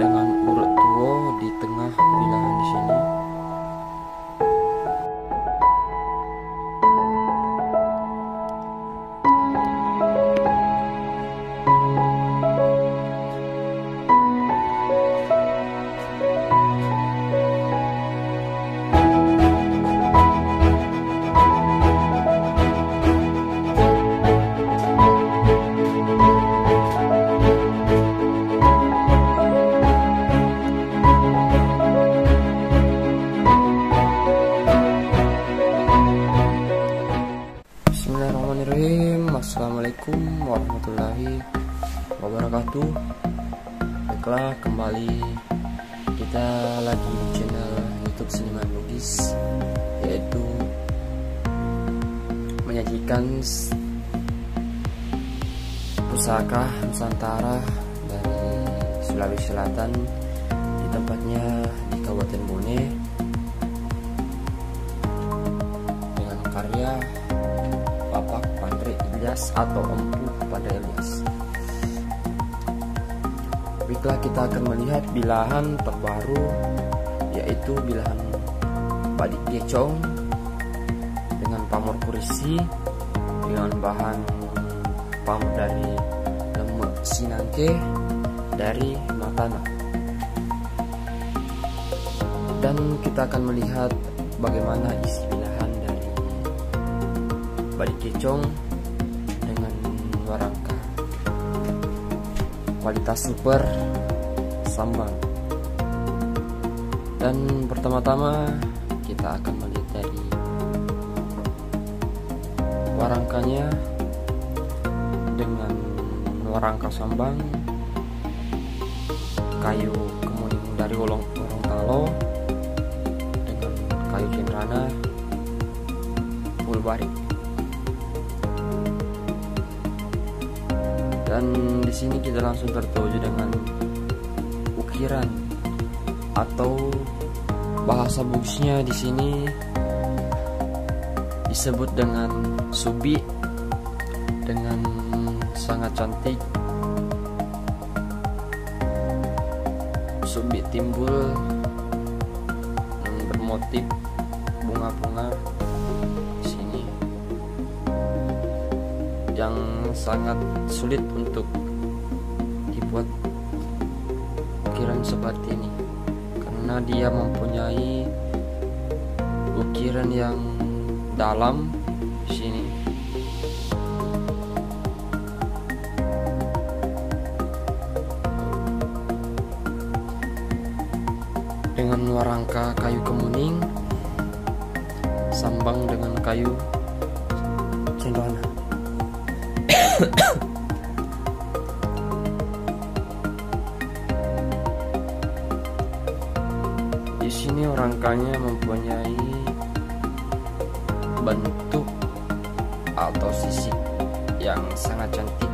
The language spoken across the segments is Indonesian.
dengan urut tuo di tengah bilahan di sini. Bismillahirrahmanirrahim. Assalamualaikum warahmatullahi wabarakatuh. Baiklah, kembali kita lagi di channel YouTube Seniman Lukis, yaitu menyajikan pusaka Nusantara dari Sulawesi Selatan, di tempatnya di Kabupaten Bone, dengan karya Bapak Pandre Ilyas atau Empu Pandre Ilyas. Baiklah, kita akan melihat bilahan terbaru, yaitu bilahan badik gecong dengan pamor kurisi dengan bahan pamor dari lemek sinangke dari Matana. Dan kita akan melihat bagaimana isi bilahan dari badik gecong dengan warangka kualitas super sambang. Dan pertama-tama kita akan melihat dari warangkanya dengan warangka sambang kayu kemuning dari Gorontalo dengan kayu cenrana full barik. Dan di sini kita langsung tertuju dengan ukiran atau bahasa buksnya di sini disebut dengan subi, dengan sangat cantik. Subi timbul bermotif bunga-bunga di sini yang sangat sulit untuk dibuat ukiran seperti ini, karena dia mempunyai ukiran yang dalam di sini. Dengan warangka kayu kemuning sambang dengan kayu cenrana. Di sini warangkanya mempunyai bentuk atau sisik yang sangat cantik.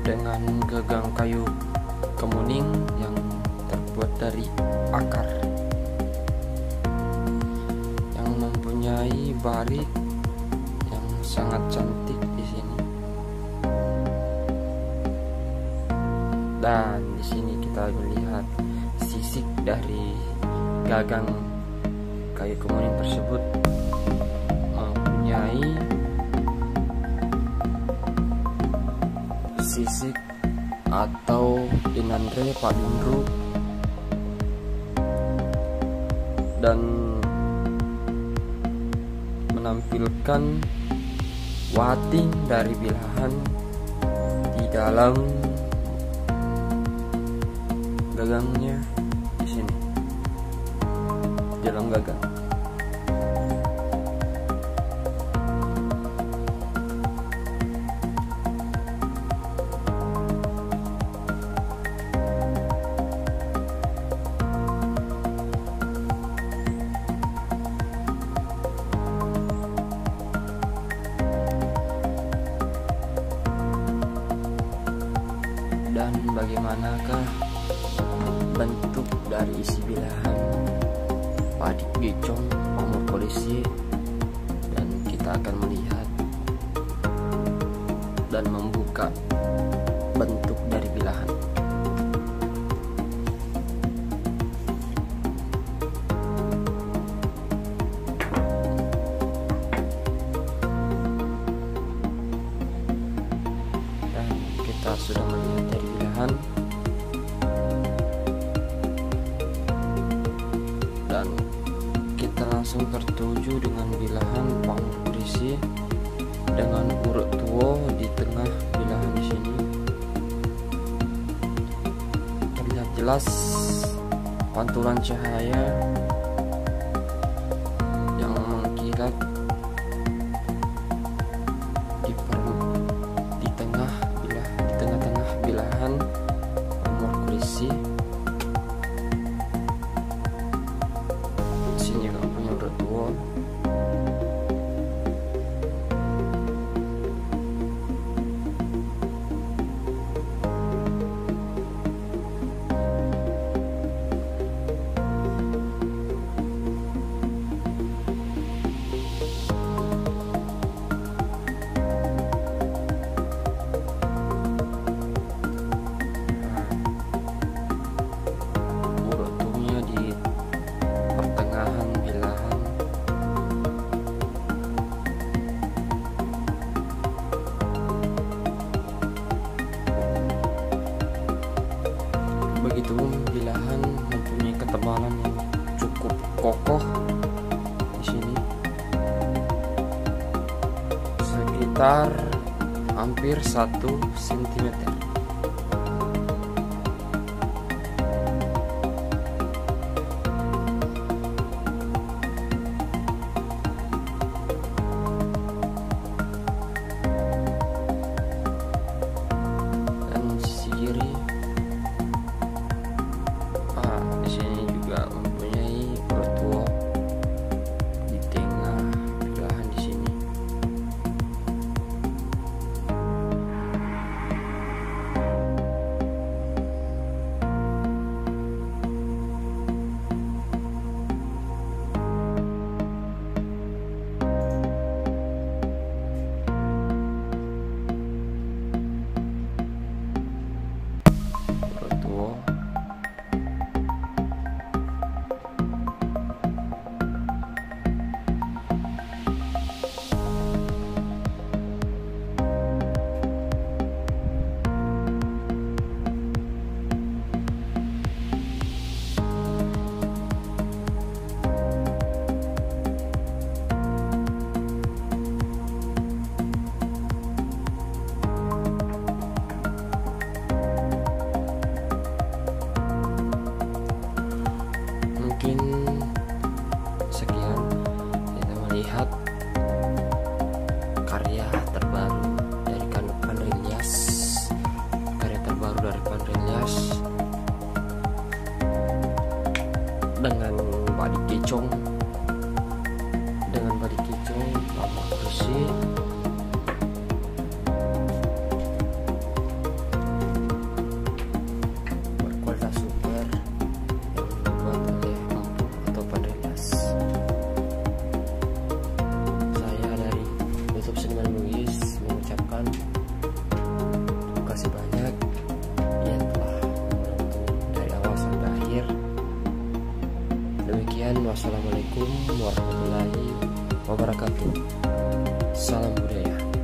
Dengan gagang kayu kemuning yang terbuat dari akar yang mempunyai barik yang sangat cantik di sini. Dan di sini kita melihat sisik dari gagang kayu kemuning tersebut mempunyai sisik atau dinandre padunru, dan menampilkan wating dari bilahan di dalam gagangnya di sini, di dalam gagang. Dan bagaimanakah bentuk dari isi bilahan Padik Gecong pamor polisi, dan kita akan melihat dan membuka bentuk dari bilahan. Dan kita sudah melihat dari bilahan, dan kita langsung tertuju dengan bilahan pamor polisi dengan urut tuo di tengah bilahan di sini. Terlihat jelas pantulan cahaya yang mengkilat di tengah-tengah bilahan pamor polisi. Di sini juga punya urut tuo. Begitu bilahan mempunyai ketebalan yang cukup kokoh di sini, sekitar hampir 1 cm. Dan sisi kiri di sini juga mempunyai urut tuo di tengah bilahan di sini. Urut tuo mungkin sekian kita melihat karya terbaru dari Pandre Ilyas, dengan Padik Gecong pamor polisi. Berkualitas super yang dibuat oleh Mampu atau Pandre Ilyas. Saya dari YouTube Seniman Lugis mengucapkan terima kasih banyak yang telah menonton dari awal sampai akhir. Demikian, wassalamualaikum warahmatullahi wabarakatuh. Salam budaya.